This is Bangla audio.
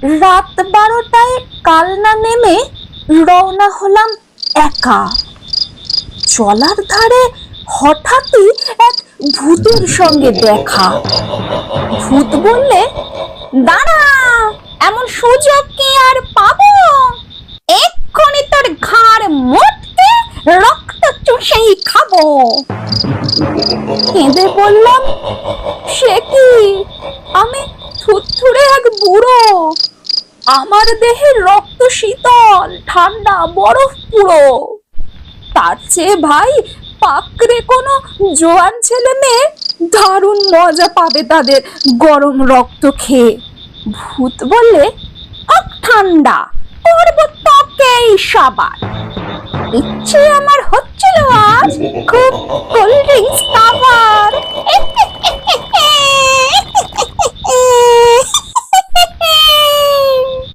রাত 12টায় কালনা নেমে রওনা হলাম একা। চলার ধারে হঠাৎই এক ভূতের সঙ্গে দেখা। ভূত বললে, দাঁড়া, এমন সুযোগ কি আর পাবো? এক্ষুনি তোর ঘাড় মোটকে রক্ত চুষেই খাবো। কেঁদে বললাম, সে কি? আমি থুরথুরে এক বুড়ো, আমার দেহের রক্ত শীতল ঠান্ডা বরফ পুরো। তার চেয়ে ভাই পাকড়ে কোনো জোয়ান ছেলে মেয়ে দারুণ মজা পাবে তাদের গরম রক্ত খেয়ে। ভূত বললে, হোক ঠান্ডা, করবো তোকেই সবার। ইচ্ছে আমার হচ্ছিল আজ খুব কোল্ড ড্রিঙ্কস খাবার।